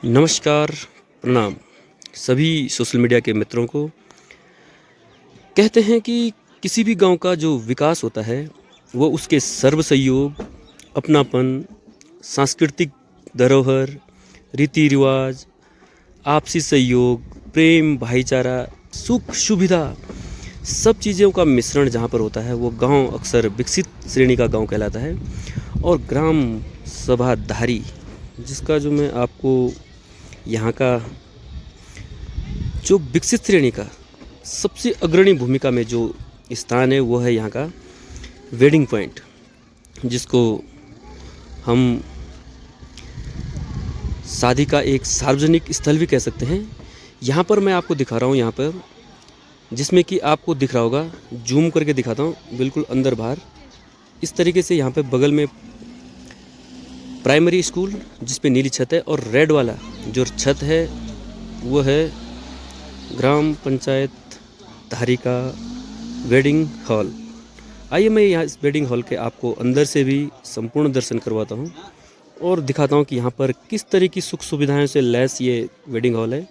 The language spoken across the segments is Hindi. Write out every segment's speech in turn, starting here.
नमस्कार, प्रणाम सभी सोशल मीडिया के मित्रों को। कहते हैं कि किसी भी गांव का जो विकास होता है वो उसके सर्व सहयोग, अपनापन, सांस्कृतिक धरोहर, रीति रिवाज, आपसी सहयोग, प्रेम, भाईचारा, सुख सुविधा, सब चीज़ों का मिश्रण जहाँ पर होता है वो गांव अक्सर विकसित श्रेणी का गांव कहलाता है। और ग्राम सभाधारी, जिसका जो मैं आपको यहाँ का जो विकसित श्रेणी का सबसे अग्रणी भूमिका में जो स्थान है वो है यहाँ का वेडिंग पॉइंट, जिसको हम शादी का एक सार्वजनिक स्थल भी कह सकते हैं। यहाँ पर मैं आपको दिखा रहा हूँ, यहाँ पर जिसमें कि आपको दिख रहा होगा, जूम करके दिखाता हूँ, बिल्कुल अंदर बाहर इस तरीके से। यहाँ पे बगल में प्राइमरी स्कूल जिस पे नीली छत है, और रेड वाला जो छत है वो है ग्राम पंचायत धारी का वेडिंग हॉल। आइए मैं यहाँ इस वेडिंग हॉल के आपको अंदर से भी संपूर्ण दर्शन करवाता हूँ और दिखाता हूँ कि यहाँ पर किस तरह की सुख सुविधाएं से लैस ये वेडिंग हॉल है।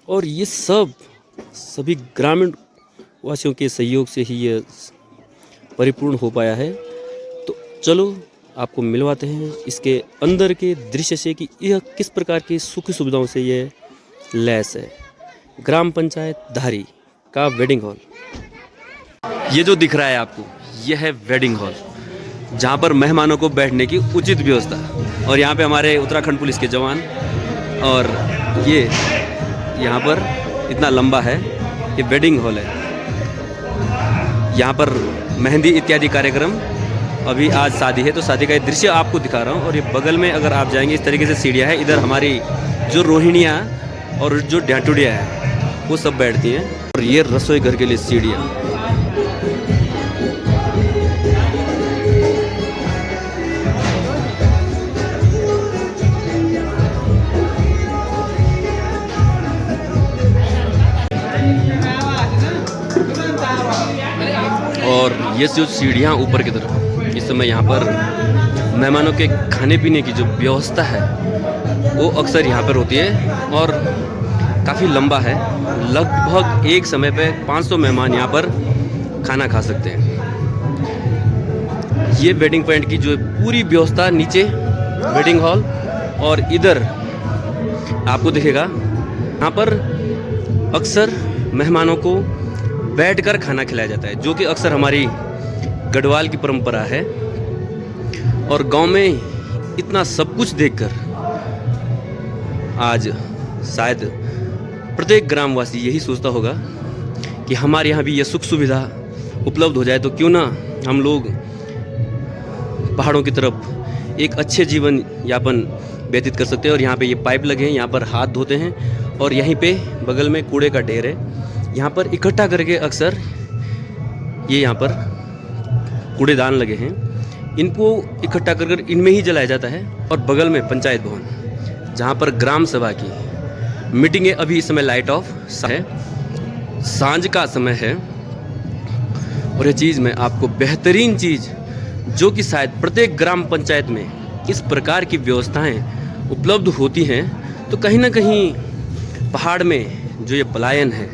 और ये सभी ग्रामीण वासियों के सहयोग से ही ये परिपूर्ण हो पाया है। तो चलो आपको मिलवाते हैं इसके अंदर के दृश्य से कि यह किस प्रकार की सुख सुविधाओं से ये लैस है। ग्राम पंचायत धारी का वेडिंग हॉल, ये जो दिख रहा है आपको, यह है वेडिंग हॉल, जहाँ पर मेहमानों को बैठने की उचित व्यवस्था। और यहाँ पे हमारे उत्तराखंड पुलिस के जवान, और ये यहाँ पर इतना लंबा है, ये वेडिंग हॉल है। यहाँ पर मेहंदी इत्यादि कार्यक्रम, अभी आज शादी है तो शादी का ये दृश्य आपको दिखा रहा हूँ। और ये बगल में अगर आप जाएंगे इस तरीके से सीढ़ियाँ हैं, इधर हमारी जो रोहिणियाँ और जो ढाटुड़ियाँ हैं वो सब बैठती हैं। और ये रसोई घर के लिए सीढ़ियाँ। और ये जो सीढ़ियाँ ऊपर की तरफ, इस समय यहाँ पर मेहमानों के खाने पीने की जो व्यवस्था है वो अक्सर यहाँ पर होती है और काफ़ी लंबा है। लगभग एक समय पे 500 मेहमान यहाँ पर खाना खा सकते हैं। ये वेडिंग पॉइंट की जो पूरी व्यवस्था, नीचे वेडिंग हॉल, और इधर आपको दिखेगा यहाँ पर अक्सर मेहमानों को बैठकर खाना खिलाया जाता है, जो कि अक्सर हमारी गढ़वाल की परंपरा है। और गांव में इतना सब कुछ देखकर आज शायद प्रत्येक ग्रामवासी यही सोचता होगा कि हमारे यहाँ भी यह सुख सुविधा उपलब्ध हो जाए, तो क्यों ना हम लोग पहाड़ों की तरफ एक अच्छे जीवन यापन व्यतीत कर सकते हैं। और यहाँ पे ये पाइप लगे हैं, यहाँ पर हाथ धोते हैं, और यहीं पे बगल में कूड़े का ढेर है, यहाँ पर इकट्ठा करके अक्सर ये यहाँ पर कूड़ेदान लगे हैं, इनको इकट्ठा कर इनमें ही जलाया जाता है। और बगल में पंचायत भवन, जहाँ पर ग्राम सभा की मीटिंगें, अभी इस समय लाइट ऑफ है, सांझ का समय है। और ये चीज़ मैं आपको बेहतरीन चीज़, जो कि शायद प्रत्येक ग्राम पंचायत में इस प्रकार की व्यवस्थाएं उपलब्ध होती हैं, तो कहीं ना कहीं पहाड़ में जो ये पलायन है,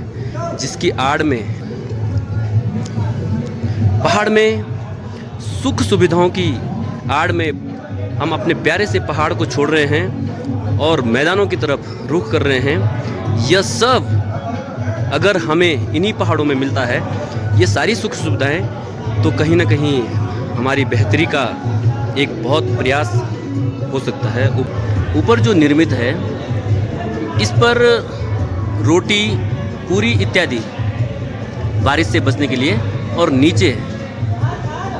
जिसकी आड़ में पहाड़ में सुख सुविधाओं की आड़ में हम अपने प्यारे से पहाड़ को छोड़ रहे हैं और मैदानों की तरफ रुख कर रहे हैं। यह सब अगर हमें इन्हीं पहाड़ों में मिलता है, ये सारी सुख सुविधाएं, तो कहीं ना कहीं हमारी बेहतरी का एक बहुत प्रयास हो सकता है। ऊपर जो निर्मित है, इस पर रोटी, पूरी इत्यादि बारिश से बचने के लिए, और नीचे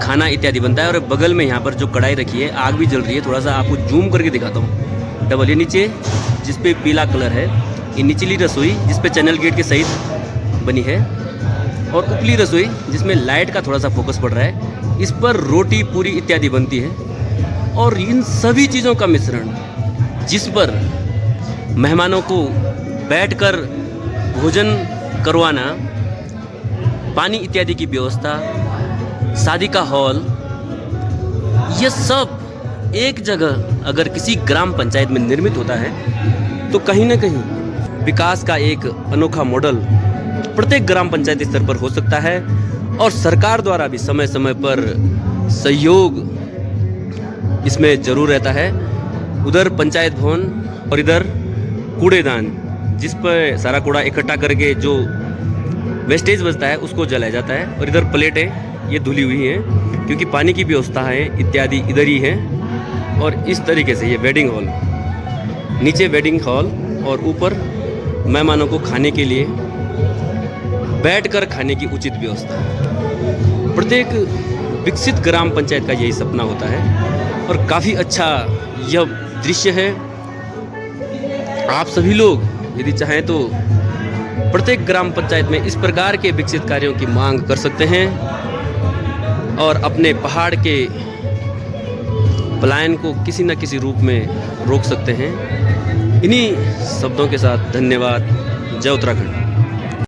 खाना इत्यादि बनता है। और बगल में यहाँ पर जो कढ़ाई रखी है, आग भी जल रही है। थोड़ा सा आपको जूम करके दिखाता हूँ। डबल ये नीचे जिस पे पीला कलर है, ये निचली रसोई जिस पे चैनल गेट के सहित बनी है, और ऊपरी रसोई जिसमें लाइट का थोड़ा सा फोकस पड़ रहा है, इस पर रोटी, पूरी इत्यादि बनती है। और इन सभी चीज़ों का मिश्रण, जिस पर मेहमानों को बैठकर भोजन करवाना, पानी इत्यादि की व्यवस्था, शादी का हॉल, ये सब एक जगह अगर किसी ग्राम पंचायत में निर्मित होता है तो कहीं ना कहीं विकास का एक अनोखा मॉडल प्रत्येक ग्राम पंचायत स्तर पर हो सकता है और सरकार द्वारा भी समय समय पर सहयोग इसमें जरूर रहता है। उधर पंचायत भवन और इधर कूड़ेदान, जिस पर सारा कूड़ा इकट्ठा करके जो वेस्टेज बचता है उसको जलाया जाता है। और इधर प्लेटें ये धुली हुई हैं क्योंकि पानी की व्यवस्था है इत्यादि इधर ही है। और इस तरीके से ये वेडिंग हॉल, नीचे वेडिंग हॉल और ऊपर मेहमानों को खाने के लिए बैठकर खाने की उचित व्यवस्था। प्रत्येक विकसित ग्राम पंचायत का यही सपना होता है और काफ़ी अच्छा यह दृश्य है। आप सभी लोग यदि चाहें तो प्रत्येक ग्राम पंचायत में इस प्रकार के विकसित कार्यों की मांग कर सकते हैं और अपने पहाड़ के पलायन को किसी न किसी रूप में रोक सकते हैं। इन्हीं शब्दों के साथ धन्यवाद। जय उत्तराखंड।